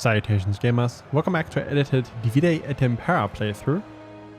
Salutations gamers, welcome back to our edited Divide et Impera playthrough.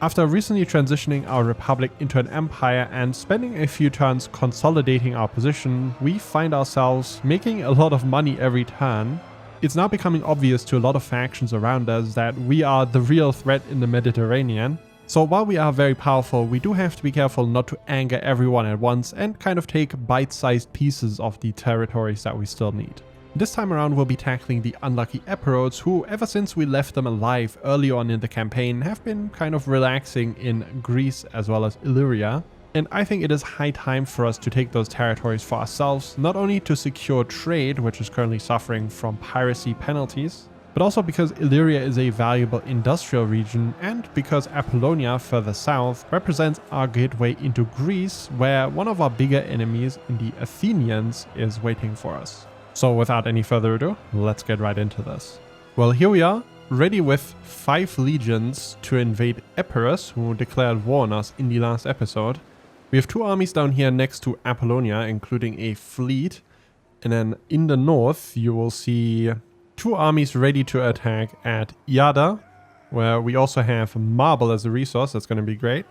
After recently transitioning our republic into an empire and spending a few turns consolidating our position, we find ourselves making a lot of money every turn. It's now becoming obvious to a lot of factions around us that we are the real threat in the Mediterranean. So while we are very powerful, we do have to be careful not to anger everyone at once and kind of take bite-sized pieces of the territories that we still need. This time around we'll be tackling the unlucky Epirus, who ever since we left them alive early on in the campaign have been kind of relaxing in Greece as well as Illyria. And I think it is high time for us to take those territories for ourselves, not only to secure trade, which is currently suffering from piracy penalties, but also because Illyria is a valuable industrial region and because Apollonia further south represents our gateway into Greece, where one of our bigger enemies in the Athenians is waiting for us. So without any further ado, let's get right into this. Well, here we are, ready with 5 legions to invade Epirus, who declared war on us in the last episode. We have 2 armies down here next to Apollonia, including a fleet. And then in the north, you will see 2 armies ready to attack at Iada, where we also have marble as a resource. That's going to be great.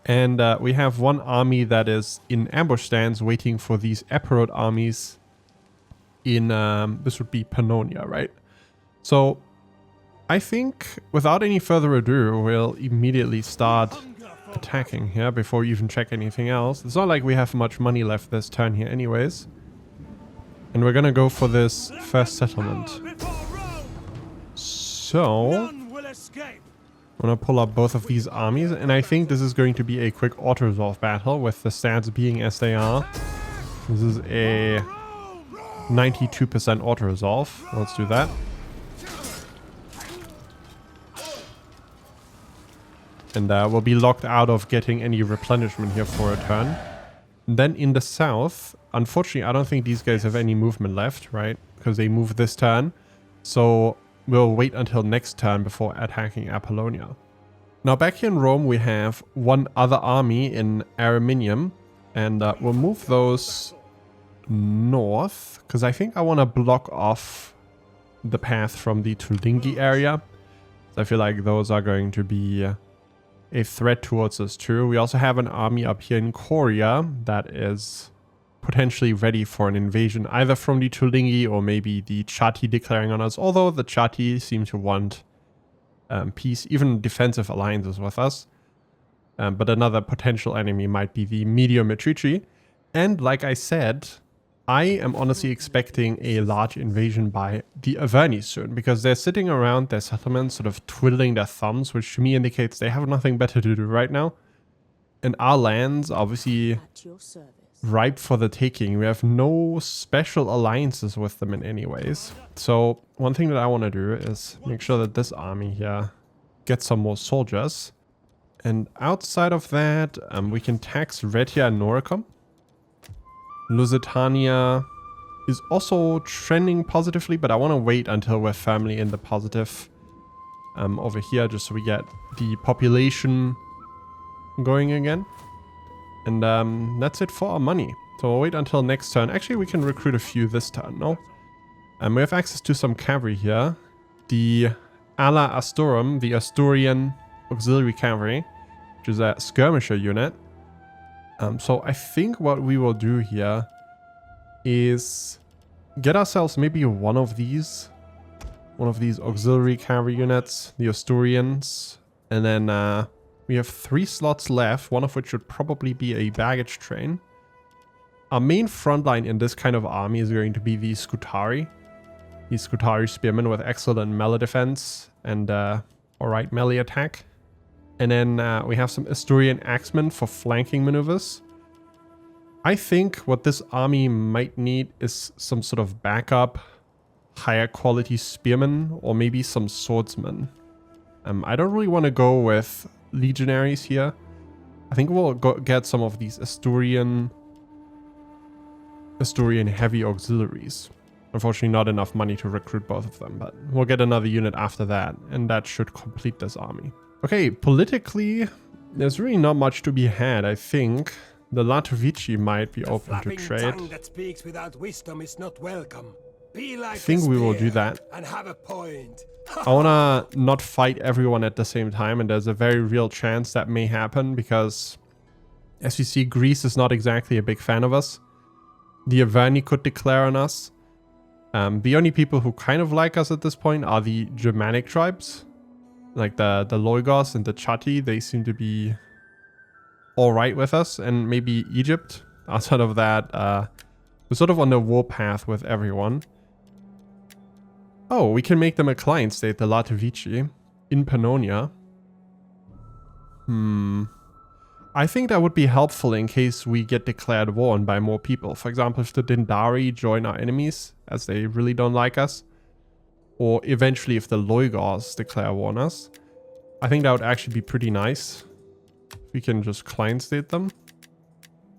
And we have 1 army that is in ambush stance waiting for these Epirot armies in, this would be Pannonia, right? So I think without any further ado, we'll immediately start attacking here before we even check anything else. It's not like we have much money left this turn here anyways. And we're gonna go for this first settlement. So I'm gonna pull up both of these armies, and I think this is going to be a quick auto-resolve battle with the stats being as they are. This is a 92% auto-resolve. Let's do that. And we'll be locked out of getting any replenishment here for a turn. And then in the south, unfortunately, I don't think these guys have any movement left, right? Because they moved this turn. So we'll wait until next turn before attacking Apollonia. Now back here in Rome, we have 1 other army in Araminium. And we'll move those north, because I think I want to block off the path from the Tulingi area. So I feel like those are going to be a threat towards us too. We also have an army up here in Korea that is potentially ready for an invasion, either from the Tulingi or maybe the Chatti declaring on us, although the Chatti seem to want peace, even defensive alliances with us. But another potential enemy might be the Medio-Metrici. And like I said, I am honestly expecting a large invasion by the Averni soon, because they're sitting around their settlements sort of twiddling their thumbs, which to me indicates they have nothing better to do right now. And our lands are obviously ripe for the taking. We have no special alliances with them in any ways. So one thing that I want to do is make sure that this army here gets some more soldiers. And outside of that, we can tax Retia and Noricum. Lusitania is also trending positively, but I want to wait until we're firmly in the positive over here, just so we get the population going again. And that's it for our money. So we'll wait until next turn. Actually, we can recruit a few this turn, no? We have access to some cavalry here. The Ala Astorum, the Asturian Auxiliary Cavalry, which is a skirmisher unit. So I think what we will do here is get ourselves maybe one of these auxiliary cavalry units, the Asturians, and then we have 3 slots left, one of which should probably be a baggage train. Our main front line in this kind of army is going to be the Scutari. These Scutari spearmen with excellent melee defense and alright melee attack. And then we have some Asturian axemen for flanking maneuvers. I think what this army might need is some sort of backup, higher quality spearmen, or maybe some swordsmen. I don't really want to go with legionaries here. I think we'll get some of these Asturian heavy auxiliaries. Unfortunately, not enough money to recruit both of them, but we'll get another unit after that, and that should complete this army. Okay, politically, there's really not much to be had, I think. The Latovici might be open to trade. Tongue that speaks without wisdom is not welcome. I think we will do that. And have a point. I wanna not fight everyone at the same time, and there's a very real chance that may happen because, as you see, Greece is not exactly a big fan of us. The Averni could declare on us. The only people who kind of like us at this point are the Germanic tribes, like the Loigos and the Chatti. They seem to be all right with us, and maybe Egypt. Outside of that, we're sort of on the war path with everyone. Oh, we can make them a client state, the Latovici, in Pannonia. I think that would be helpful in case we get declared war on by more people. For example, if the Dindari join our enemies, as they really don't like us. Or eventually if the Loigos declare war on us. I think that would actually be pretty nice. We can just client state them.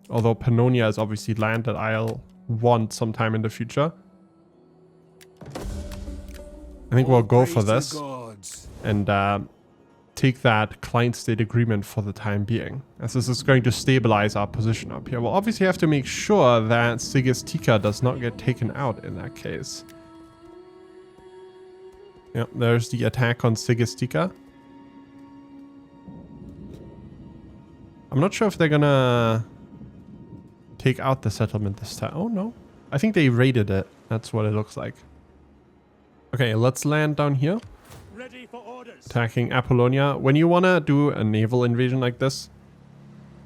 Although Pannonia is obviously land that I'll want sometime in the future. I think we'll go for this and take that client state agreement for the time being, as this is going to stabilize our position up here. We'll obviously have to make sure that Sigistica does not get taken out in that case. Yep, there's the attack on Sigistica. I'm not sure if they're gonna take out the settlement this time. Oh no, I think they raided it. That's what it looks like. Okay, let's land down here. Ready for orders. Attacking Apollonia. When you want to do a naval invasion like this,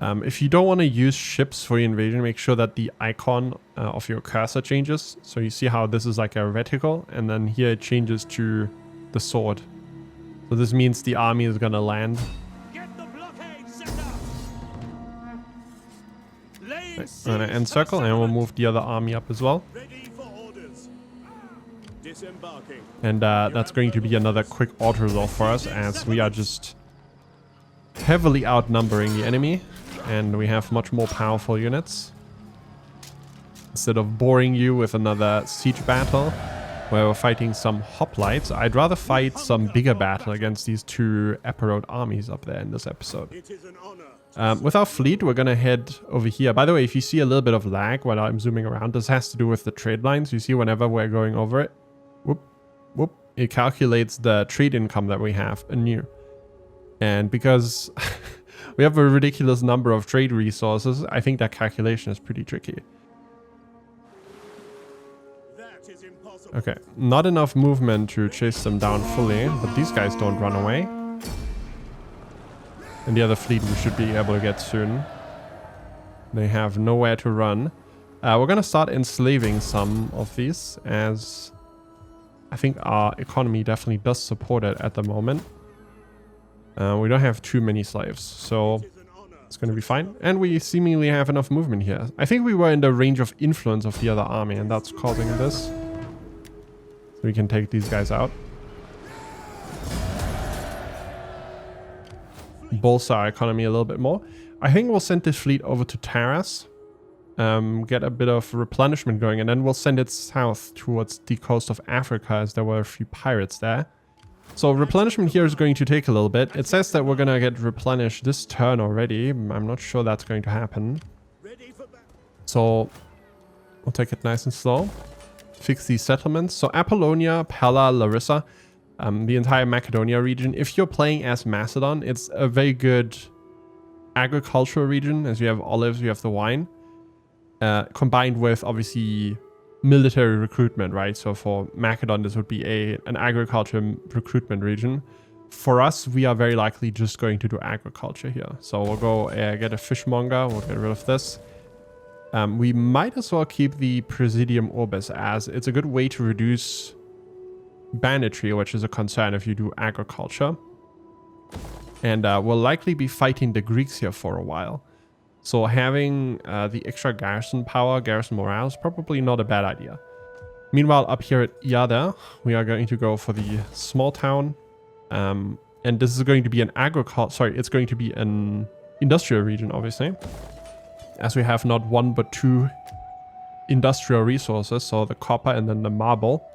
if you don't want to use ships for your invasion, make sure that the icon of your cursor changes. So you see how this is like a reticle, and then here it changes to the sword. So this means the army is going to land. Get the blockade set up. I'm going to encircle, and we'll move the other army up as well. Ready for orders. Disembarking. And that's going to be another quick auto-resolve for us, as we are just heavily outnumbering the enemy, and we have much more powerful units. Instead of boring you with another siege battle where we're fighting some hoplites, I'd rather fight some bigger battle against these two Epirus armies up there in this episode. It is an honor. With our fleet, we're gonna head over here. By the way, if you see a little bit of lag while I'm zooming around, this has to do with the trade lines. You see whenever we're going over it, whoop, whoop, it calculates the trade income that we have anew. And because we have a ridiculous number of trade resources, I think that calculation is pretty tricky. That is impossible. Okay, not enough movement to chase them down fully, but these guys don't run away. And the other fleet we should be able to get soon. They have nowhere to run. We're going to start enslaving some of these, as I think our economy definitely does support it at the moment. We don't have too many slaves, so it's going to be fine. And we seemingly have enough movement here. I think we were in the range of influence of the other army, and that's causing this. So we can take these guys out. Bolster our economy a little bit more. I think we'll send this fleet over to Taras. Get a bit of replenishment going, and then we'll send it south towards the coast of Africa, as there were a few pirates there. So replenishment here is going to take a little bit. It says that we're going to get replenished this turn already. I'm not sure that's going to happen. So we'll take it nice and slow. Fix these settlements. So Apollonia, Pella, Larissa, the entire Macedonia region. If you're playing as Macedon, it's a very good agricultural region, as you have olives, you have the wine. Combined with, obviously, military recruitment, right? So for Macedon, this would be an agriculture recruitment region. For us, we are very likely just going to do agriculture here. So we'll go get a fishmonger. We'll get rid of this. We might as well keep the Presidium Orbis, as it's a good way to reduce banditry, which is a concern if you do agriculture. And we'll likely be fighting the Greeks here for a while. So having the extra garrison power, garrison morale, is probably not a bad idea. Meanwhile, up here at Iada, we are going to go for the small town. And this is going to be an it's going to be an industrial region, obviously. As we have not one but two industrial resources, so the copper and then the marble.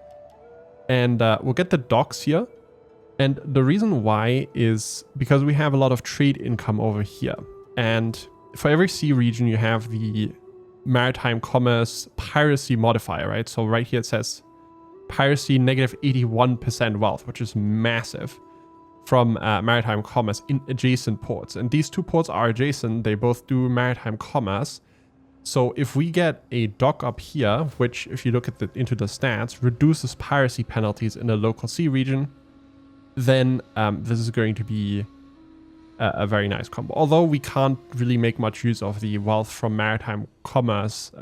And we'll get the docks here. And the reason why is because we have a lot of trade income over here. And for every sea region, you have the maritime commerce piracy modifier, right? So right here it says piracy, negative 81% wealth, which is massive from maritime commerce in adjacent ports. And these two ports are adjacent. They both do maritime commerce. So if we get a dock up here, which if you look at into the stats, reduces piracy penalties in the local sea region, then this is going to be a very nice combo. Although we can't really make much use of the wealth from maritime commerce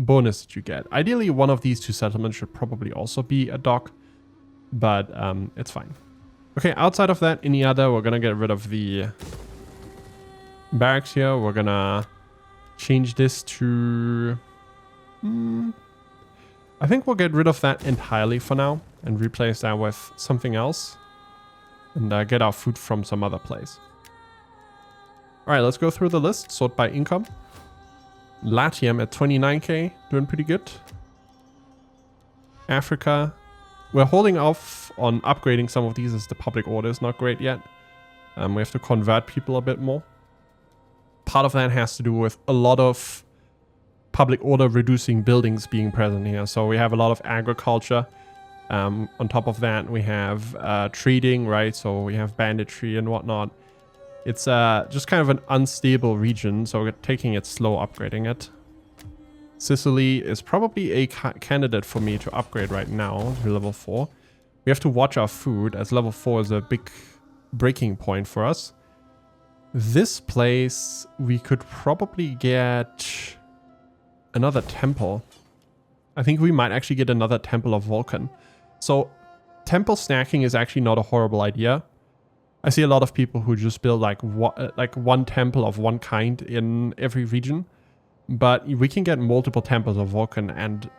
bonus that you get. Ideally, one of these two settlements should probably also be a dock, but it's fine. Okay, outside of that, any other, we're gonna get rid of the barracks here. We're gonna change this to... I think we'll get rid of that entirely for now and replace that with something else and get our food from some other place. All right, let's go through the list, sort by income. Latium at 29k, doing pretty good. Africa, we're holding off on upgrading some of these as the public order is not great yet. We have to convert people a bit more. Part of that has to do with a lot of public order reducing buildings being present here. So we have a lot of agriculture. On top of that, we have trading, right? So we have banditry and whatnot. It's just kind of an unstable region, so we're taking it slow upgrading it. Sicily is probably a candidate for me to upgrade right now to level 4. We have to watch our food, as level 4 is a big breaking point for us. This place, we could probably get another temple. I think we might actually get another temple of Vulcan. So temple stacking is actually not a horrible idea. I see a lot of people who just build like one temple of one kind in every region. But we can get multiple temples of Vulcan and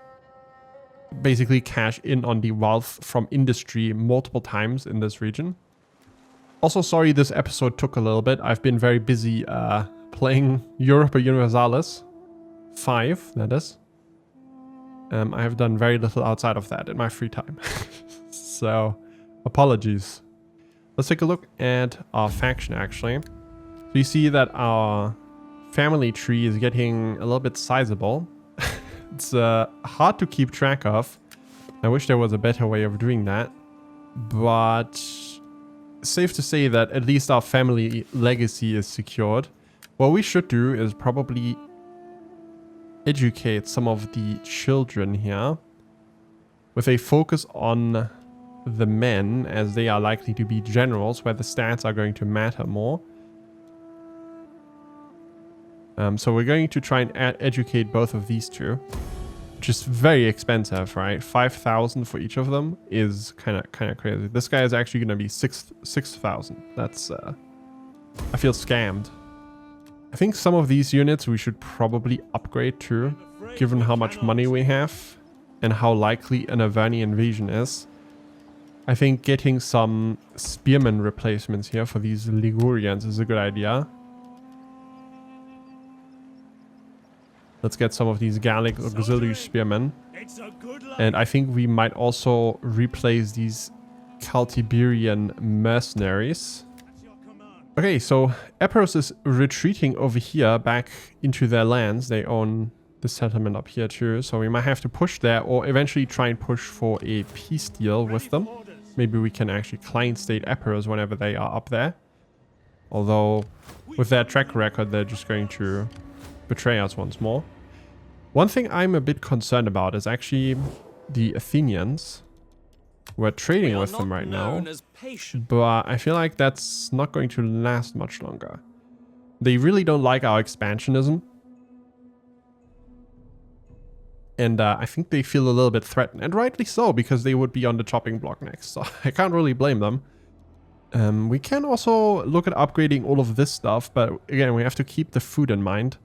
basically cash in on the wealth from industry multiple times in this region. Also, sorry this episode took a little bit. I've been very busy playing Europa Universalis 5, that is. I have done very little outside of that in my free time. So, apologies. Let's take a look at our faction, actually. So you see that our family tree is getting a little bit sizable. It's hard to keep track of. I wish there was a better way of doing that. But safe to say that at least our family legacy is secured. What we should do is probably educate some of the children here with a focus on the men, as they are likely to be generals where the stats are going to matter more. So we're going to try and educate both of these two, which is very expensive, right? 5,000 for each of them is kind of crazy. This guy is actually going to be 6,000. That's I feel scammed. I think some of these units we should probably upgrade too, given how much money we have and how likely an Averni invasion is. I think getting some spearmen replacements here for these Ligurians is a good idea. Let's get some of these Gallic auxiliary spearmen. And I think we might also replace these Celtiberian mercenaries. Okay, so Epirus is retreating over here back into their lands. They own the settlement up here too. So we might have to push there or eventually try and push for a peace deal with them. Maybe we can actually client state Epirus whenever they are up there. Although with their track record, they're just going to betray us once more. One thing I'm a bit concerned about is actually the Athenians. We're trading with them right now, but I feel like that's not going to last much longer. They really don't like our expansionism. And I think they feel a little bit threatened, and rightly so, because they would be on the chopping block next, so I can't really blame them. We can also look at upgrading all of this stuff, but again, we have to keep the food in mind.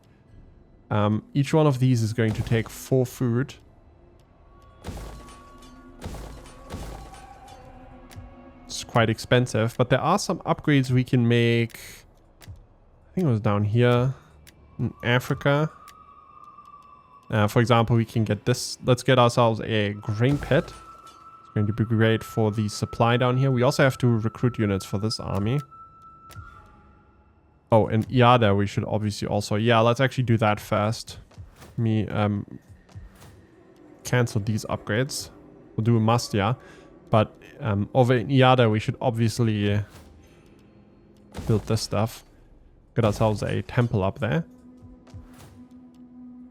Each one of these is going to take 4 food. It's quite expensive, but there are some upgrades we can make. I think it was down here in Africa. For example, we can get this. Let's get ourselves a grain pit. It's going to be great for the supply down here. We also have to recruit units for this army. Oh, and Iada we should obviously also... Yeah, let's actually do that first. Cancel these upgrades. We'll do Mastia. But over in Iada, we should obviously build this stuff. Get ourselves a temple up there.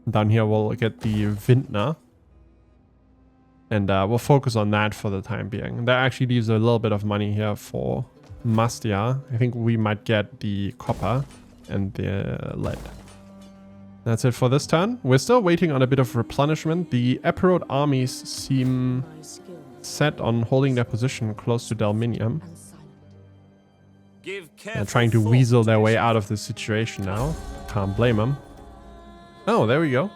Down here, we'll get the Vintner. And we'll focus on that for the time being. That actually leaves a little bit of money here for Mastia. I think we might get the copper and the lead. That's it for this turn. We're still waiting on a bit of replenishment. The Epirus armies seem set on holding their position close to Delminium. And trying to weasel their way out of this situation now. Can't blame them. Oh, there we go.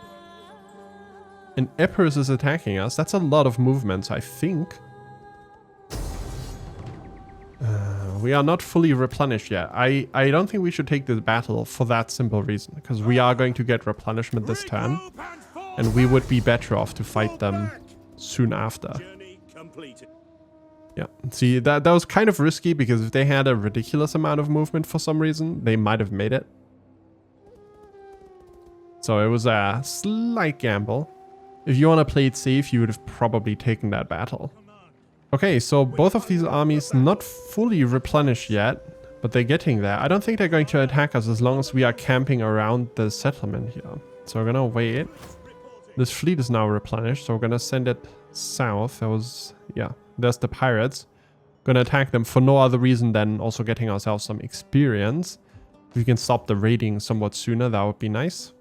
And Epirus is attacking us. That's a lot of movements, I think. We are not fully replenished yet. I don't think we should take this battle for that simple reason. Because we are going to get replenishment this turn. And we would be better off to fight them soon after. Yeah, see, that was kind of risky because if they had a ridiculous amount of movement for some reason, they might have made it. So it was a slight gamble. If you want to play it safe, you would have probably taken that battle. Okay, so both of these armies not fully replenished yet, but they're getting there. I don't think they're going to attack us as long as we are camping around the settlement here. So we're gonna wait. This fleet is now replenished, so we're gonna send it south. That was, yeah, there's the pirates. Gonna attack them for no other reason than also getting ourselves some experience. If we can stop the raiding somewhat sooner, that would be nice.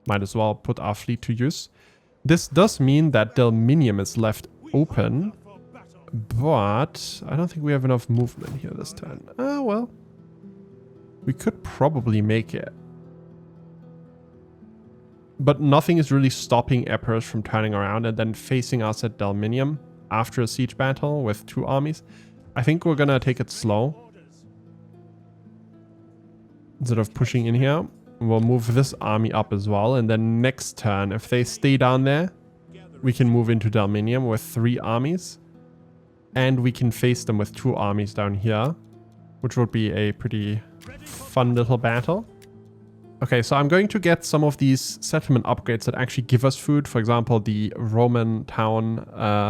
Might as well put our fleet to use. This does mean that Delminium is left open, but I don't think we have enough movement here this turn. Oh, well. We could probably make it. But nothing is really stopping Epirus from turning around and then facing us at Delminium after a siege battle with two armies. I think we're gonna take it slow. Instead of pushing in here, we'll move this army up as well. And then next turn, if they stay down there, we can move into Delminium with 3 armies. And we can face them with 2 armies down here, which would be a pretty fun little battle. Okay, so I'm going to get some of these settlement upgrades that actually give us food. For example, the Roman town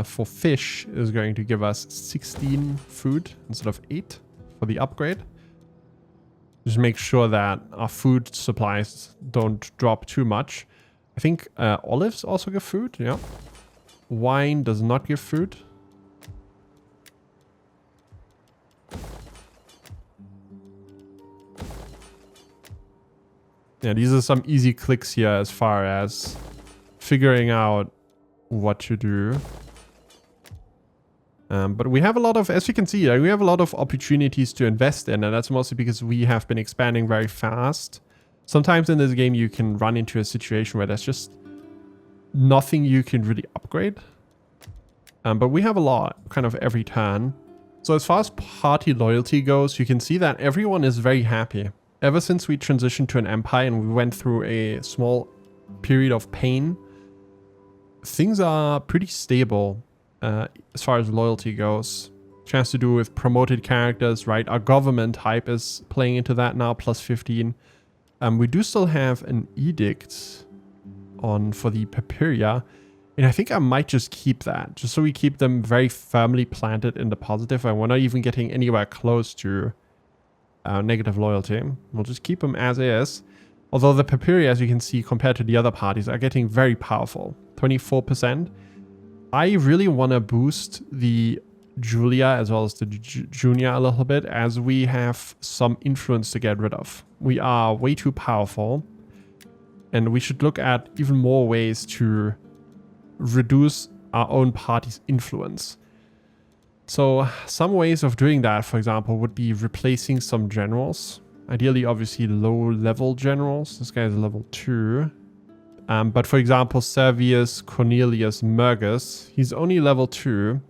for fish is going to give us 16 food instead of 8 for the upgrade. Just make sure that our food supplies don't drop too much. I think olives also give food, yeah. Wine does not give food. Yeah, these are some easy clicks here as far as figuring out what to do. But we have a lot of, as you can see, we have a lot of opportunities to invest in, and that's mostly because we have been expanding very fast. Sometimes in this game you can run into a situation where there's just nothing you can really upgrade. But we have a lot, kind of every turn. So as far as party loyalty goes, you can see that everyone is very happy. Ever since we transitioned to an empire and we went through a small period of pain, things are pretty stable as far as loyalty goes. Which has to do with promoted characters, right? Our government hype is playing into that now, plus 15. We do still have an edict on for the Papiria. And I think I might just keep that, just so we keep them very firmly planted in the positive. And we're not even getting anywhere close to negative loyalty. We'll just keep them as is. Although the Papiria, as you can see, compared to the other parties, are getting very powerful. 24%. I really want to boost the Julia as well as the Junior a little bit, as we have some influence to get rid of. We are way too powerful. And we should look at even more ways to reduce our own party's influence. So some ways of doing that, for example, would be replacing some generals. Ideally, obviously, low-level generals. This guy is level 2. But for example, Servius Cornelius Mergus, he's only level 2.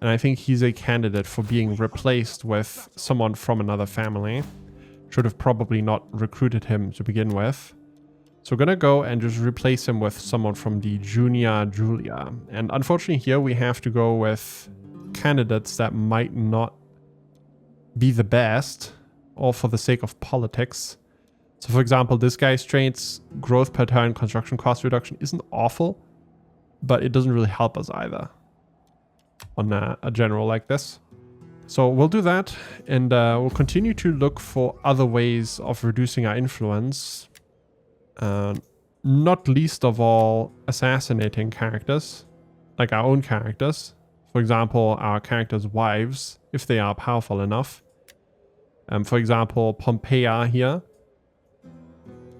And I think he's a candidate for being replaced with someone from another family. Should have probably not recruited him to begin with. So we're going to go and just replace him with someone from the Junior Julia. And unfortunately here we have to go with candidates that might not be the best, all for the sake of politics. So for example, this guy's traits, growth per turn, construction cost reduction isn't awful, but it doesn't really help us either. on a general like this. So we'll do that, and we'll continue to look for other ways of reducing our influence. Not least of all, assassinating characters, like our own characters. For example, our characters' wives, if they are powerful enough. For example, Pompeia here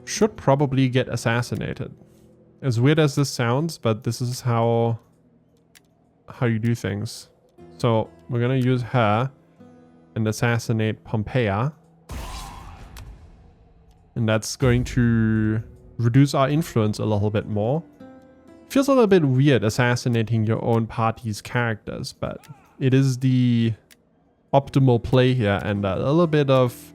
should probably get assassinated. As weird as this sounds, but this is how you do things. So we're gonna use her and assassinate Pompeia. And that's going to reduce our influence a little bit more. Feels a little bit weird assassinating your own party's characters, but it is the optimal play here, and a little bit of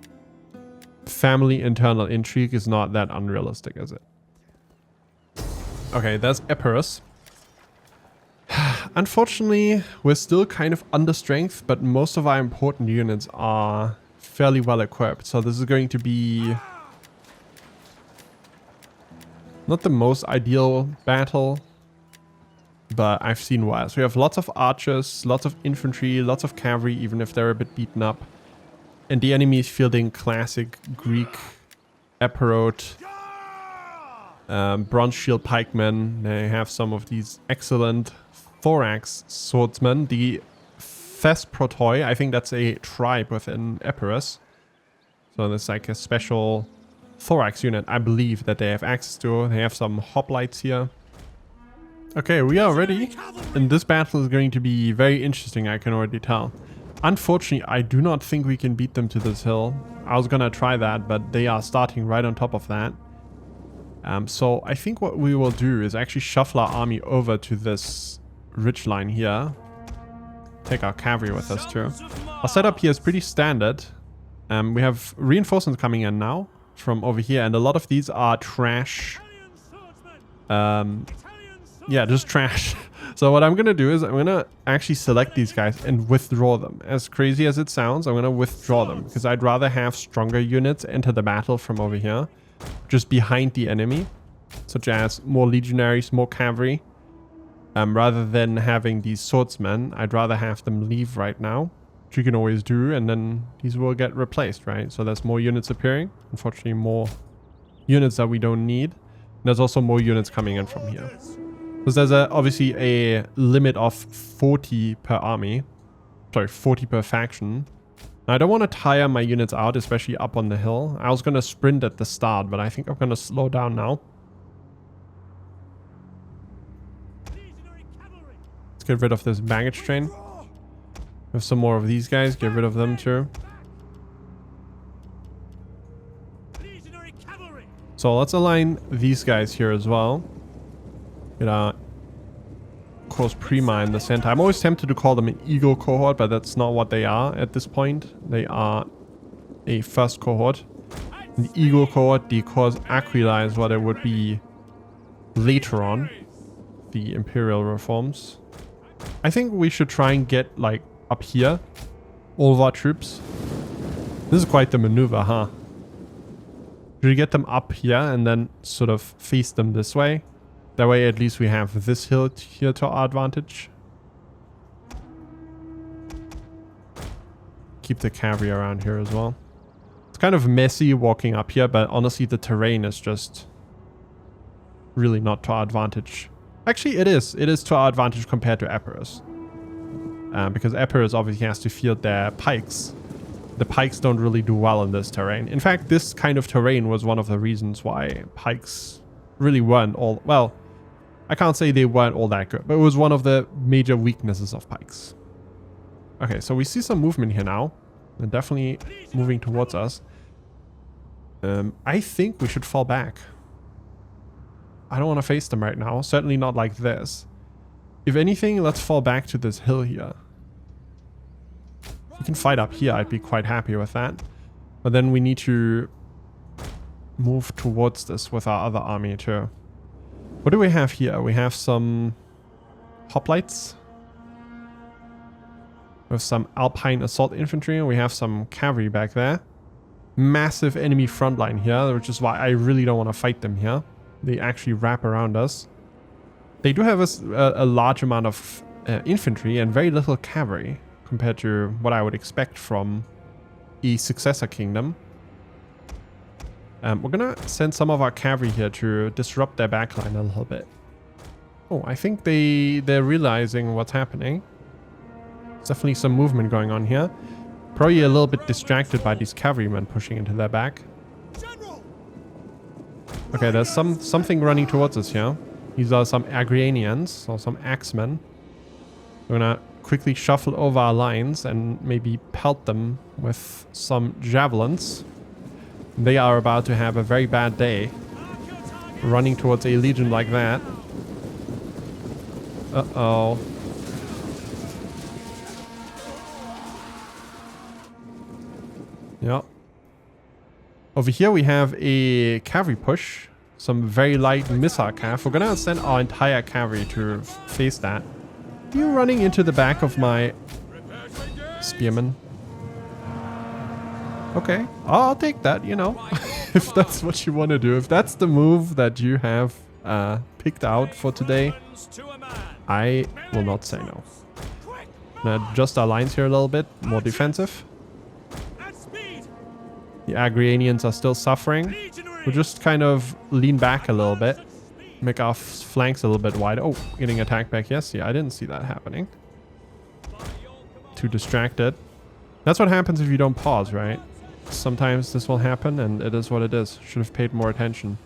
family internal intrigue is not that unrealistic, is it? Okay, there's Epirus. Unfortunately, we're still kind of under strength, but most of our important units are fairly well equipped, so this is going to be not the most ideal battle, but I've seen worse. We have lots of archers, lots of infantry, lots of cavalry, even if they're a bit beaten up. And the enemy is fielding classic Greek Epirot, bronze shield pikemen. They have some of these excellent thorax swordsmen. The Thesprotoi, I think that's a tribe within Epirus. So there's like a special thorax unit, I believe, that they have access to. They have some hoplites here. Okay, we are ready, and this battle is going to be very interesting, I can already tell. Unfortunately, I do not think we can beat them to this hill. I was gonna try that, but they are starting right on top of that. So I think what we will do is actually shuffle our army over to this ridge line here. Take our cavalry with us too. Our setup here is pretty standard. We have reinforcements coming in now from over here, and a lot of these are trash. Yeah, just trash. So what I'm gonna do is I'm gonna actually select these guys and withdraw them. As crazy as it sounds, I'm gonna withdraw them because I'd rather have stronger units enter the battle from over here, just behind the enemy, such as more legionaries, more cavalry. Rather than having these swordsmen, I'd rather have them leave right now, which you can always do, and then these will get replaced, right? So there's more units appearing. Unfortunately, more units that we don't need. And there's also more units coming in from here. Because there's obviously a limit of 40 per army. Sorry, 40 per faction. Now, I don't want to tire my units out, especially up on the hill. I was going to sprint at the start, but I think I'm going to slow down now. Let's get rid of this baggage train. We have some more of these guys. Get rid of them too. So let's align these guys here as well. Get our course Prima in the center. I'm always tempted to call them an Eagle cohort, but that's not what they are at this point. They are a first cohort. The Eagle cohort, the Course Aquila, is what it would be later on. The Imperial reforms. I think we should try and get, like, up here all of our troops. This is quite the maneuver, huh? Should we get them up here and then sort of face them this way? That way at least we have this hill here to our advantage. Keep the cavalry around here as well. It's kind of messy walking up here, but honestly the terrain is just really not to our advantage. Actually it is. It is to our advantage compared to Epirus. Because Epirus obviously has to field their pikes. The pikes don't really do well in this terrain. In fact, this kind of terrain was one of the reasons why pikes really weren't all... Well, I can't say they weren't all that good, but it was one of the major weaknesses of pikes. Okay, so we see some movement here now. They're definitely moving towards us. I think we should fall back. I don't want to face them right now. Certainly not like this. If anything, let's fall back to this hill here. If we can fight up here, I'd be quite happy with that. But then we need to move towards this with our other army too. What do we have here? We have some hoplites. We have some Alpine assault infantry. We have some cavalry back there. Massive enemy front line here, which is why I really don't want to fight them here. They actually wrap around us. They do have a large amount of infantry and very little cavalry compared to what I would expect from a successor kingdom. We're gonna send some of our cavalry here to disrupt their backline a little bit. Oh, I think they're realizing what's happening. There's definitely some movement going on here. Probably a little bit distracted by these cavalrymen pushing into their back. Okay, there's something running towards us here. These are some Agranians or some axemen. We're gonna quickly shuffle over our lines and maybe pelt them with some javelins. They are about to have a very bad day running towards a legion like that. Uh-oh. Yeah. Over here we have a cavalry push. Some very light missile cav. We're gonna send our entire cavalry to face that. You running into the back of my spearmen. Okay, I'll take that, you know. If that's what you want to do. If that's the move that you have picked out for today, I will not say no. Now adjust our lines here a little bit. More defensive. The Agranians are still suffering. We'll just kind of lean back a little bit. Make our flanks a little bit wider. Oh, getting attacked back. Yes, yeah, I didn't see that happening. Too distracted. That's what happens if you don't pause, right? Sometimes this will happen and it is what it is. Should have paid more attention.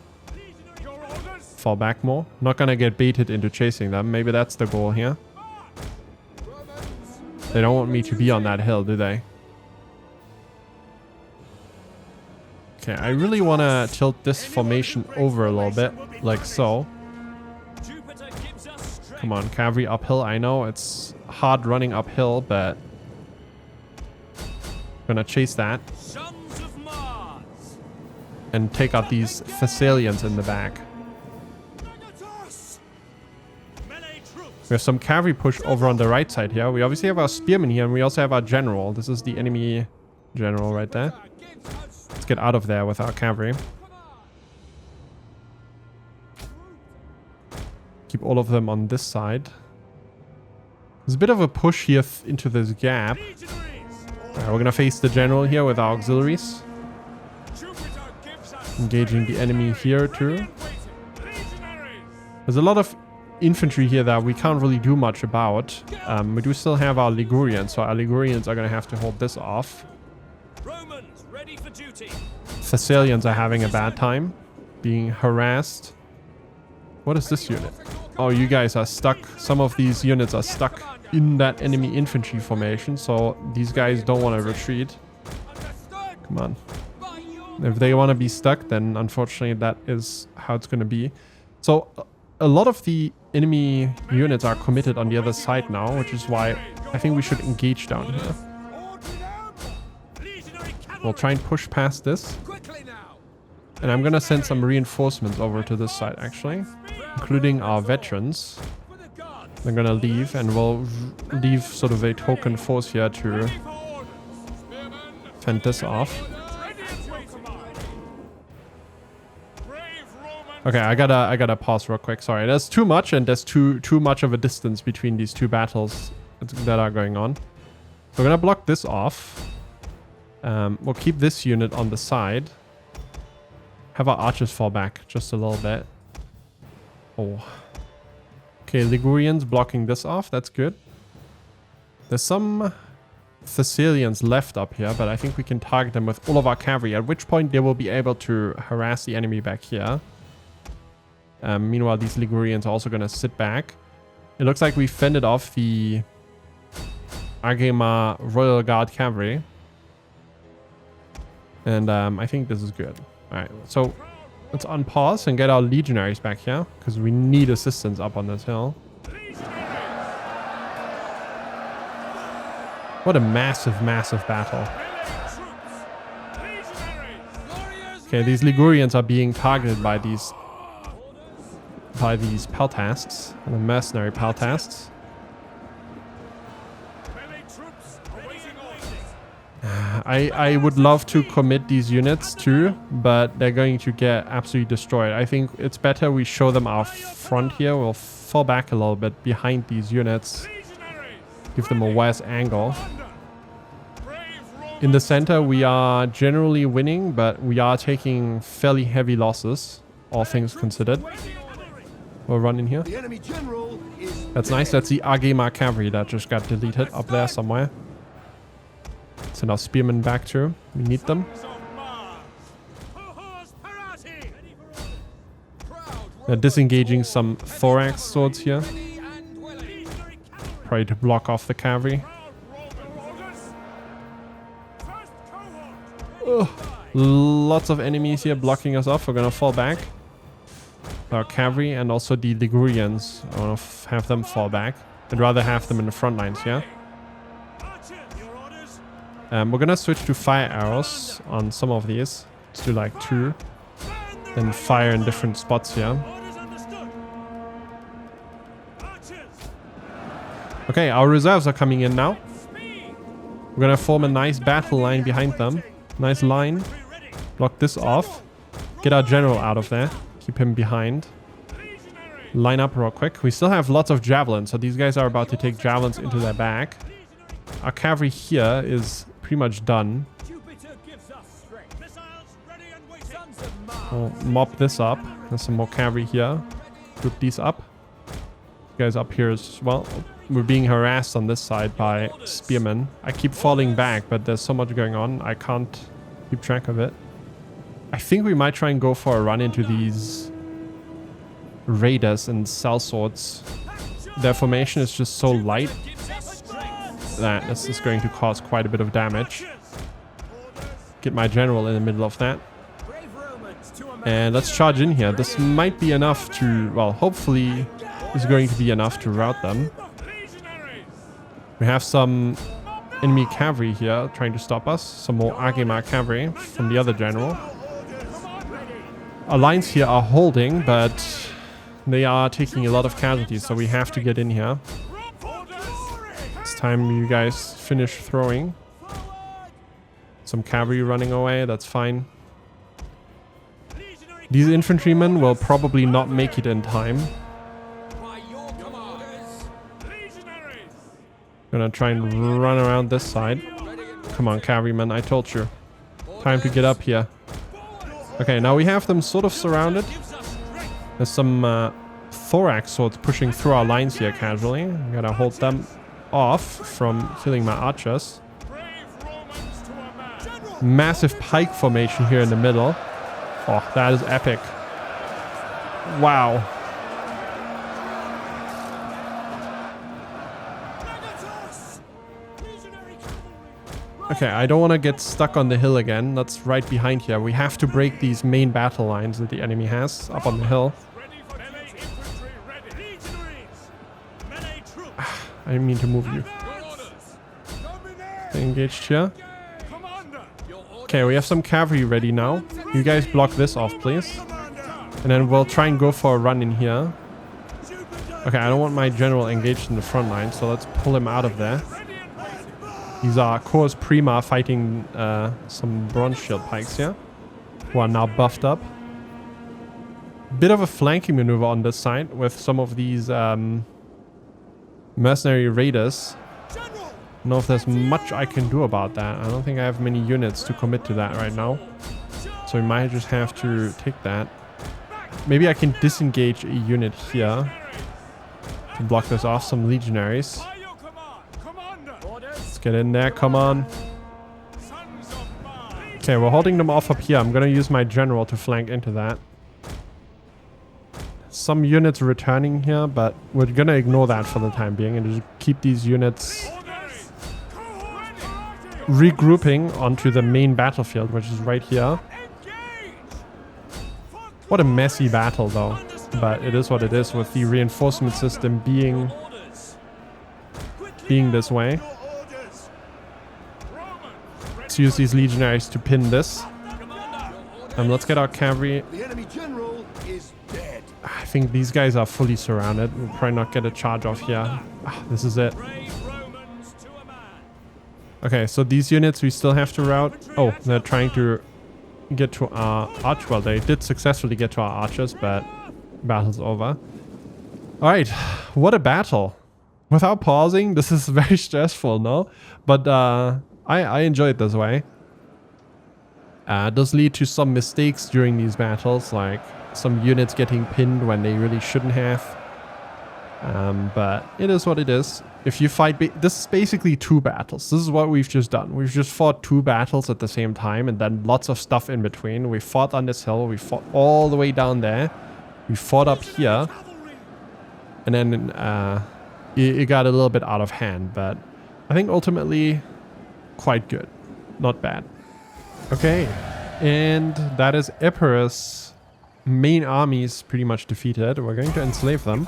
Fall back more. Not gonna get baited into chasing them. Maybe that's the goal here. They don't want me to be on that hill, do they? Okay, I really want to tilt this formation over a little bit, like so. Come on, cavalry uphill. I know it's hard running uphill, but I'm gonna chase that and take out these Thessalians in the back. We have some cavalry push over on the right side here. We obviously have our spearmen here, and we also have our general. This is the enemy general right there. Let's get out of there with our cavalry. Keep all of them on this side. There's a bit of a push here into this gap. Alright, we're gonna face the general here with our auxiliaries. Engaging the enemy here too. There's a lot of infantry here that we can't really do much about. We do still have our Ligurians, so our Ligurians are gonna have to hold this off. Thessalians are having a bad time, being harassed. What is this unit? Oh, you guys are stuck. Some of these units are stuck in that enemy infantry formation, so these guys don't want to retreat. Come on. If they want to be stuck, then unfortunately that is how it's going to be. So a lot of the enemy units are committed on the other side now, which is why I think we should engage down here. We'll try and push past this. And I'm gonna send some reinforcements over to this side actually, including our veterans. They're gonna leave, and we'll leave sort of a token force here to fend this off. Okay, I gotta pause real quick. Sorry, there's too much, and there's too much of a distance between these two battles that are going on. We're gonna block this off. We'll keep this unit on the side. Have our archers fall back just a little bit. Oh. Okay, Ligurians blocking this off. That's good. There's some Thessalians left up here, but I think we can target them with all of our cavalry, at which point they will be able to harass the enemy back here. Meanwhile, these Ligurians are also going to sit back. It looks like we fended off the Agema Royal Guard cavalry. And I think this is good. Alright, so let's unpause and get our legionaries back here, because we need assistance up on this hill. What a massive, massive battle. Okay, these Ligurians are being targeted by these peltasts, the mercenary peltasts. I would love to commit these units too, but they're going to get absolutely destroyed. I think it's better we show them our front here. We'll fall back a little bit behind these units Give them a worse angle. In the center, we are generally winning, but we are taking fairly heavy losses, all things considered. We'll run in here. That's nice. That's the Agema cavalry that just got deleted up there somewhere. Send our spearmen back too. We need them. They're disengaging some thorax swords here. Probably to block off the cavalry. Ugh. Lots of enemies here blocking us off. We're gonna fall back. Our cavalry and also the Ligurians. I want to have them fall back. I'd rather have them in the front lines, yeah? We're gonna switch to fire arrows on some of these. Let's do like 2. Then fire in different spots here. Okay, our reserves are coming in now. We're gonna form a nice battle line behind them. Nice line. Block this off. Get our general out of there. Keep him behind. Line up real quick. We still have lots of javelins, so these guys are about to take javelins into their back. Our cavalry here is pretty much done. We'll mop this up. There's some more cavalry here. Group these up. You guys up here as well. We're being harassed on this side by spearmen. I keep falling back, but there's so much going on. I can't keep track of it. I think we might try and go for a run into these raiders and sellswords. Their formation is just so light that this is going to cause quite a bit of damage. Get my general in the middle of that. And let's charge in here. This might be enough to, well, hopefully is going to be enough to rout them. We have some enemy cavalry here trying to stop us. Some more Agema cavalry from the other general. Our lines here are holding, but they are taking a lot of casualties, so we have to get in here. It's time you guys finish throwing. Some cavalry running away, that's fine. These infantrymen will probably not make it in time. Gonna try and run around this side. Come on, cavalrymen, I told you. Time to get up here. Okay, now we have them sort of surrounded. There's some thorax swords pushing through our lines here casually. I'm gonna hold them off from killing my archers. Massive pike formation here in the middle. Oh, that is epic. Wow. Okay, I don't want to get stuck on the hill again. That's right behind here. We have to break these main battle lines that the enemy has up on the hill. I didn't mean to move you. Stay engaged here. Okay, we have some cavalry ready now. You guys block this off, please. And then we'll try and go for a run in here. Okay, I don't want my general engaged in the front line, so let's pull him out of there. These are Corps Prima fighting some bronze shield pikes here, who are now buffed up. Bit of a flanking maneuver on this side with some of these mercenary raiders. I don't know if there's much I can do about that. I don't think I have many units to commit to that right now. So we might just have to take that. Maybe I can disengage a unit here to block this off. Some legionaries. Let's get in there, come on. Okay, we're holding them off up here. I'm gonna use my general to flank into that. Some units returning here, but we're gonna ignore that for the time being and just keep these units regrouping onto the main battlefield, which is right here. What a messy battle though, but it is what it is with the reinforcement system being this way. Let's use these legionaries to pin this. Let's get our cavalry. I think these guys are fully surrounded. We'll probably not get a charge off here. This is it. Okay, so these units we still have to rout. Oh, they're trying to get to our arch. Well, they did successfully get to our archers, but battle's over. Alright, what a battle. without pausing, this is very stressful, no? But I enjoy it this way. It does lead to some mistakes during these battles, like some units getting pinned when they really shouldn't have. But it is what it is. If you fight... this is basically 2 battles. This is what we've just done. We've just fought 2 battles at the same time and then lots of stuff in between. We fought on this hill. We fought all the way down there. We fought up here. And then it got a little bit out of hand. But I think ultimately quite good. Not bad. Okay. And that is Epirus' main armies pretty much defeated. We're going to enslave them.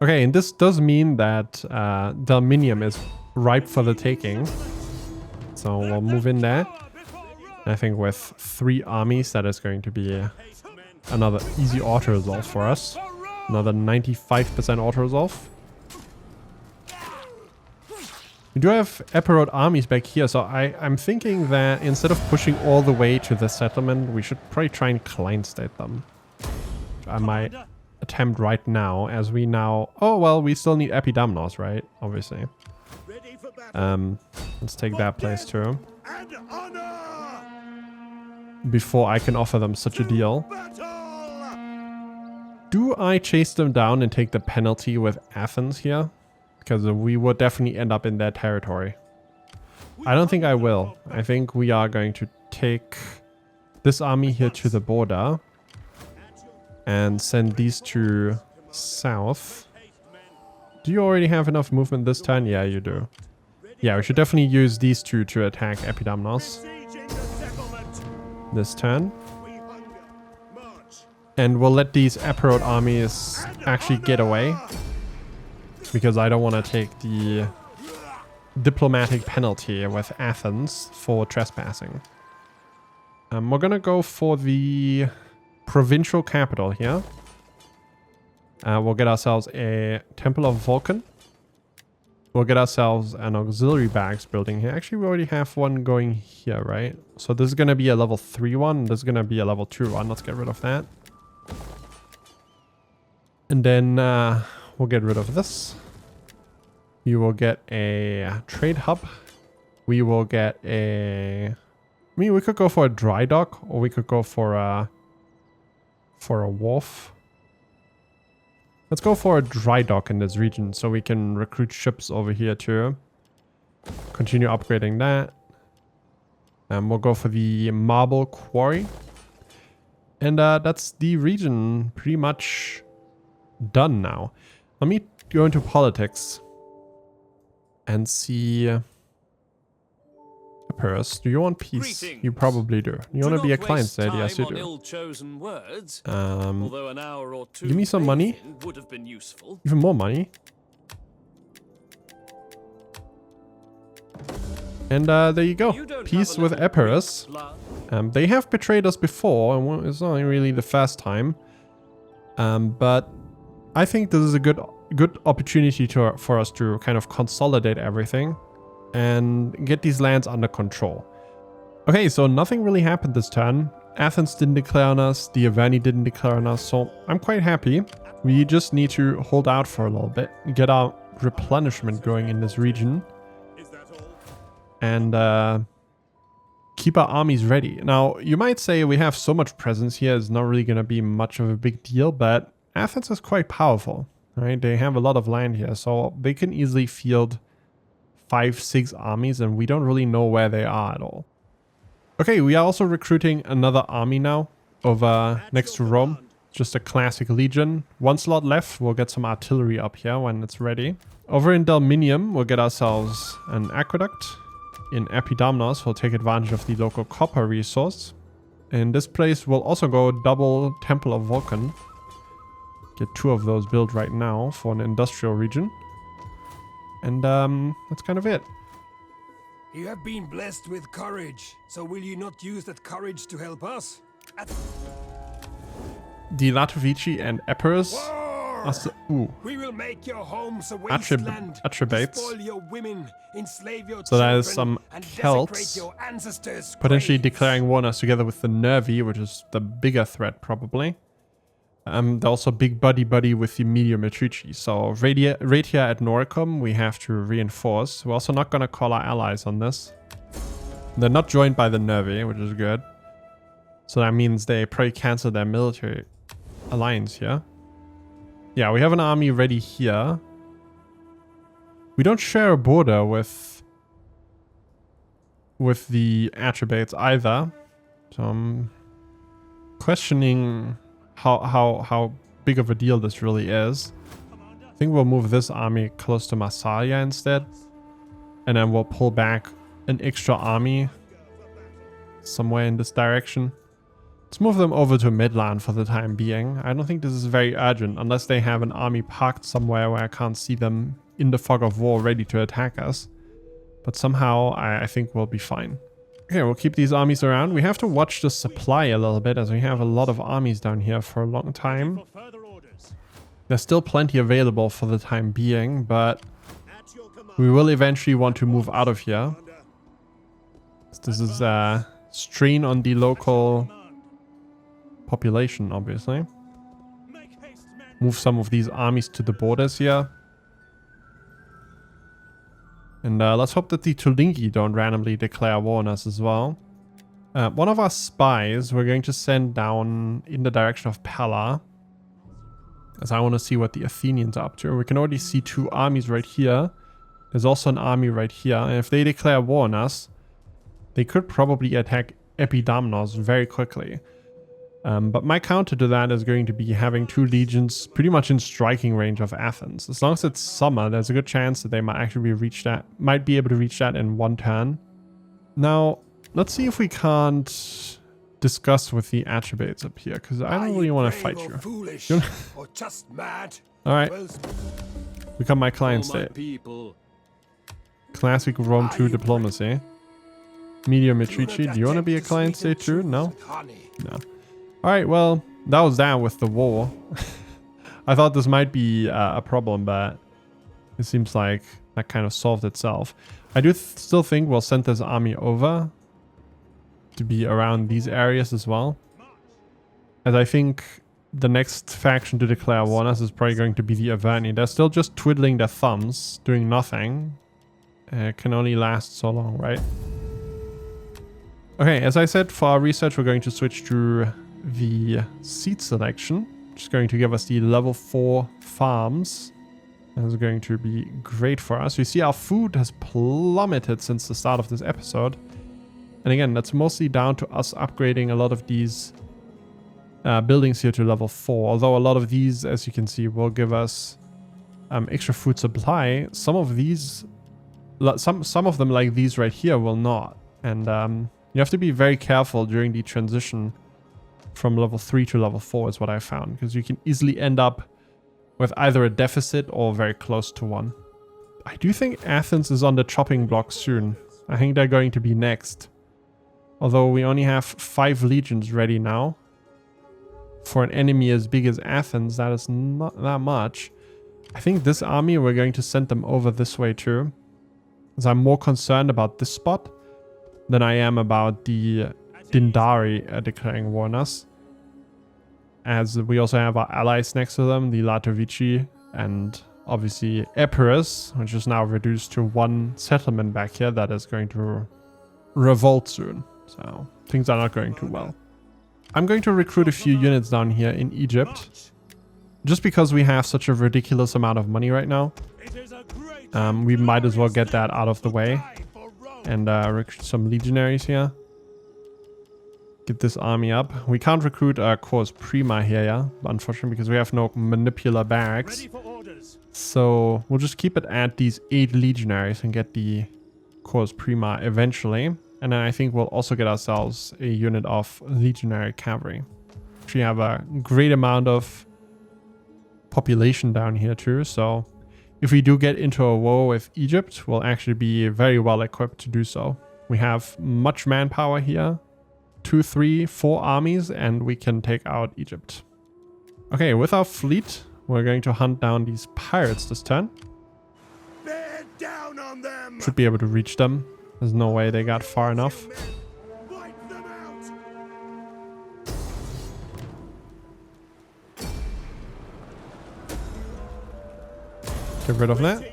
Okay, and this does mean that Dalminium is ripe for the taking. So we'll move in there. And I think with 3 armies, that is going to be another easy auto-resolve for us. Another 95% auto-resolve. We do have Epirus armies back here, so I'm thinking that instead of pushing all the way to the settlement, we should probably try and client-state them. I might attempt right now, as we now... oh, well, we still need Epidamnos, right? Obviously. Let's take that place too. Before I can offer them such a deal. Do I chase them down and take the penalty with Athens here? Because we would definitely end up in their territory. I don't think I will. I think we are going to take this army here to the border. And send these 2 south. Do you already have enough movement this turn? Yeah, you do. Yeah, we should definitely use these 2 to attack Epidamnos this turn. And we'll let these Epirus armies actually get away. Because I don't want to take the diplomatic penalty with Athens for trespassing. We're going to go for the provincial capital here. We'll get ourselves a Temple of Vulcan. We'll get ourselves an auxiliary barracks building here. Actually, we already have one going here, right? So this is going to be a level 3 one. This is going to be a level 2 one. Let's get rid of that. And then we'll get rid of this. You will get a trade hub. We will get a... I mean, we could go for a dry dock, or we could go for a wharf. Let's go for a dry dock in this region so we can recruit ships over here too. Continue upgrading that. And we'll go for the marble quarry. And that's the region pretty much done now. Let me go into politics and see... Epirus, do you want peace? Greetings. You probably do. You want to be a client state? Yes, you do. Words, an hour or 2 give me some money. would have been useful. Even more money. And there you go. Peace with Epirus. They have betrayed us before, and it's not really the first time. But I think this is a good opportunity for us to kind of consolidate everything and get these lands under control. Okay, so nothing really happened this turn. Athens didn't declare on us, the Averni didn't declare on us, so I'm quite happy. We just need to hold out for a little bit, get our replenishment going in this region, and keep our armies ready. Now, you might say we have so much presence here, it's not really going to be much of a big deal, but Athens is quite powerful, right? They have a lot of land here, so they can easily field 5-6 armies, and we don't really know where they are at all. Okay, we are also recruiting another army now over next to Rome. Just a classic legion. 1 slot left. We'll get some artillery up here when it's ready. Over in Dalminium, we'll get ourselves an aqueduct. In Epidamnos, we'll take advantage of the local copper resource. In this place, we'll also go double Temple of Vulcan. Get 2 of those built right now for an industrial region. And that's kind of it. You have been blessed with courage, so will you not use that courage to help us? The Latovici and Epirus. We will make your homes a wasteland. Attribates. Spoil your women, enslave your So that is children, some and Celts desecrate your ancestors' potentially graves. declaring war on us together with the Nervi, which is the bigger threat probably. They're also big buddy with the medium Matrici. So Ratia at Noricum we have to reinforce. We're also not going to call our allies on this. They're not joined by the Nervi, which is good. So that means they probably cancel their military alliance here. Yeah, we have an army ready here. We don't share a border with the attributes either. So I'm questioning how big of a deal this really is. I think we'll move this army close to Massalia instead. And then we'll pull back an extra army somewhere in this direction. Let's move them over to Midland for the time being. I don't think this is very urgent unless they have an army parked somewhere where I can't see them in the fog of war ready to attack us. But somehow I think we'll be fine. Okay, we'll keep these armies around. We have to watch the supply a little bit as we have a lot of armies down here for a long time. There's still plenty available for the time being, but we will eventually want to move out of here. This is a strain on the local population, obviously. Move some of these armies to the borders here. And let's hope that the Tulingi don't randomly declare war on us as well. One of our spies we're going to send down in the direction of Pella, as I want to see what the Athenians are up to. We can already see 2 armies right here. There's also an army right here. And if they declare war on us, they could probably attack Epidamnos very quickly. But my counter to that is going to be having 2 legions pretty much in striking range of Athens. As long as it's summer, there's a good chance that they might actually might be able to reach that in 1 turn. Now, let's see if we can't discuss with the attributes up here, because I don't really want to fight you. Foolish, or just mad. Alright. Become my client state. Classic Rome 2 diplomacy. Medium Matrici, do you want to be a client state too? No? No. Alright, well, that was that with the war. I thought this might be a problem, but it seems like that kind of solved itself. I do still think we'll send this army over to be around these areas as well. As I think the next faction to declare war on us is probably going to be the Averni. They're still just twiddling their thumbs, doing nothing. It can only last so long, right? Okay, as I said, for our research, we're going to switch to the seed selection, which is going to give us the level 4 farms. That's going to be great for us. You see our food has plummeted since the start of this episode. And again, that's mostly down to us upgrading a lot of these buildings here to level 4. Although a lot of these, as you can see, will give us extra food supply. Some of these, some of them like these right here will not. And you have to be very careful during the transition from level 3 to level 4 is what I found, because you can easily end up with either a deficit or very close to one. I do think Athens is on the chopping block soon. I think they're going to be next. Although we only have 5 legions ready now. For an enemy as big as Athens, that is not that much. I think this army, we're going to send them over this way too. Because I'm more concerned about this spot than I am about the Dindari declaring war on us. As we also have our allies next to them, the Latovici and obviously Epirus, which is now reduced to 1 settlement back here that is going to revolt soon. So things are not going too well. I'm going to recruit a few units down here in Egypt, just because we have such a ridiculous amount of money right now. We might as well get that out of the way and recruit some legionaries here. Get this army up. We can't recruit Corps Prima here, yeah, unfortunately, because we have no manipular barracks. So we'll just keep it at these 8 legionaries and get the Corps Prima eventually. And then I think we'll also get ourselves a unit of legionary cavalry. We have a great amount of population down here too. So if we do get into a war with Egypt, we'll actually be very well equipped to do so. We have much manpower here. 2, 3, 4 armies, and we can take out Egypt. Okay, with our fleet, we're going to hunt down these pirates this turn. Bear down on them. Should be able to reach them. There's no way they got far enough. Wipe them out. Get rid of that.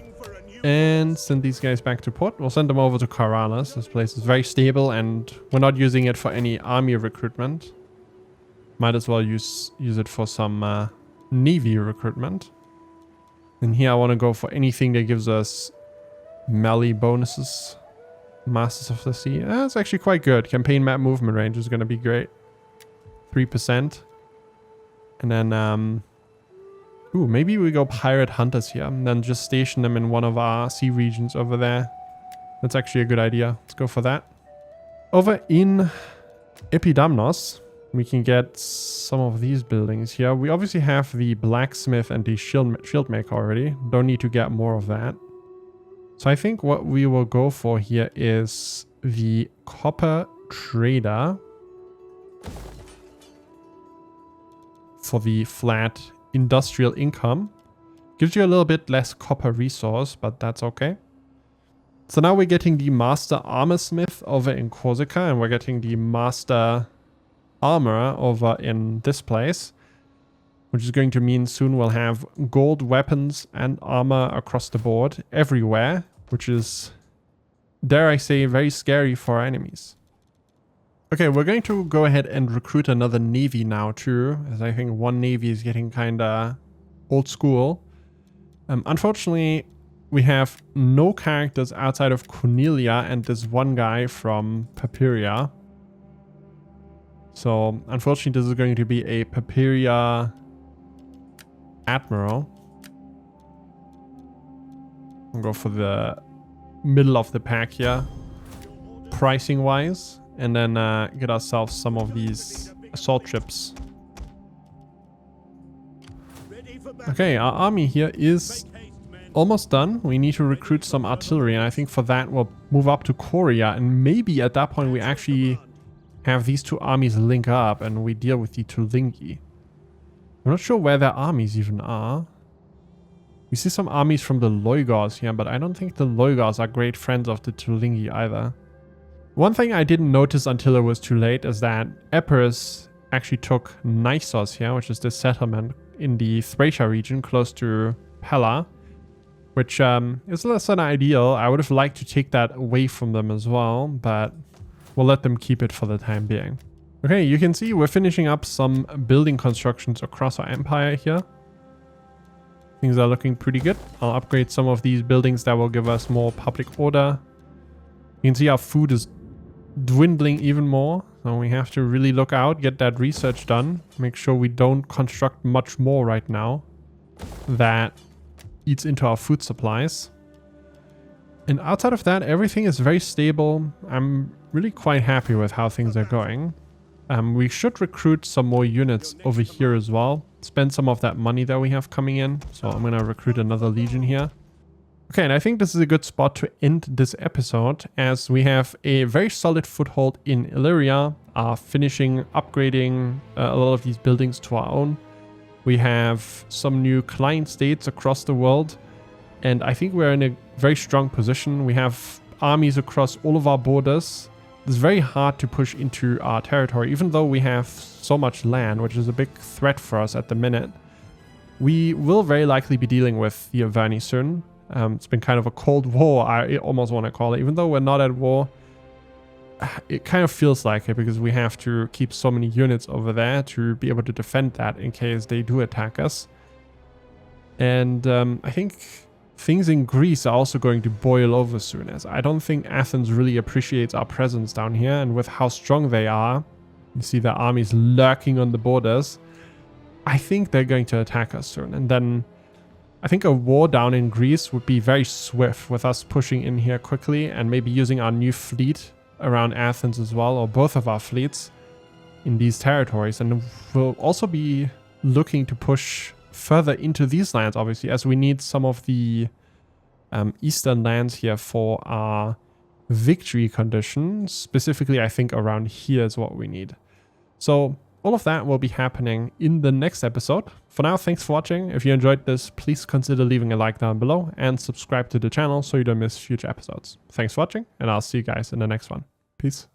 And send these guys back to port. We'll send them over to Karanas. This place is very stable and we're not using it for any army recruitment. Might as well use it for some navy recruitment. And here I want to go for anything that gives us melee bonuses. Masters of the Sea. That's actually quite good. Campaign map movement range is going to be great. 3%. And then, ooh, maybe we go pirate hunters here and then just station them in one of our sea regions over there. That's actually a good idea. Let's go for that. Over in Epidamnos, we can get some of these buildings here. We obviously have the blacksmith and the shield maker already. Don't need to get more of that. So I think what we will go for here is the copper trader for the flat industrial income. Gives you a little bit less copper resource, but that's okay. So now we're getting the master armor smith over in Corsica and we're getting the master armorer over in this place, which is going to mean soon we'll have gold weapons and armor across the board everywhere, which is, dare I say, very scary for our enemies. Okay, we're going to go ahead and recruit another navy now too, as I think one navy is getting kinda old school. Unfortunately, we have no characters outside of Cornelia and this one guy from Papiria. So unfortunately this is going to be a Papiria Admiral. I'll go for the middle of the pack here, pricing wise, and then get ourselves some of these assault ships. Okay, our army here is almost done. We need to recruit some artillery, and I think for that we'll move up to Korea, and maybe at that point we actually have these two armies link up and we deal with the Tulingi. I'm not sure where their armies even are. We see some armies from the Loigars here, but I don't think the Loigars are great friends of the Tulingi either. One thing I didn't notice until it was too late is that Epirus actually took Nisos here, which is this settlement in the Thracia region close to Pella, which is less than ideal. I would have liked to take that away from them as well, but we'll let them keep it for the time being. Okay, you can see we're finishing up some building constructions across our empire here. Things are looking pretty good. I'll upgrade some of these buildings that will give us more public order. You can see our food is dwindling even more, so we have to really look out, get that research done, make sure we don't construct much more right now that eats into our food supplies. And outside of that, everything is very stable. I'm really quite happy with how things are going. We should recruit some more units over here as well, spend some of that money that we have coming in. So I'm going to recruit another legion here. Okay, and I think this is a good spot to end this episode, as we have a very solid foothold in Illyria, are finishing upgrading a lot of these buildings to our own. We have some new client states across the world, and I think we're in a very strong position. We have armies across all of our borders. It's very hard to push into our territory, even though we have so much land, which is a big threat for us at the minute. We will very likely be dealing with the Averni soon. It's been kind of a cold war, I almost want to call it. Even though we're not at war, it kind of feels like it, because we have to keep so many units over there to be able to defend that in case they do attack us. And I think things in Greece are also going to boil over soon, as I don't think Athens really appreciates our presence down here, and with how strong they are, you see their armies lurking on the borders, I think they're going to attack us soon. And then I think a war down in Greece would be very swift, with us pushing in here quickly and maybe using our new fleet around Athens as well, or both of our fleets in these territories. And we'll also be looking to push further into these lands, obviously, as we need some of the eastern lands here for our victory condition. Specifically, I think around here is what we need. So all of that will be happening in the next episode. For now, thanks for watching. If you enjoyed this, please consider leaving a like down below and subscribe to the channel so you don't miss future episodes. Thanks for watching, and I'll see you guys in the next one. Peace.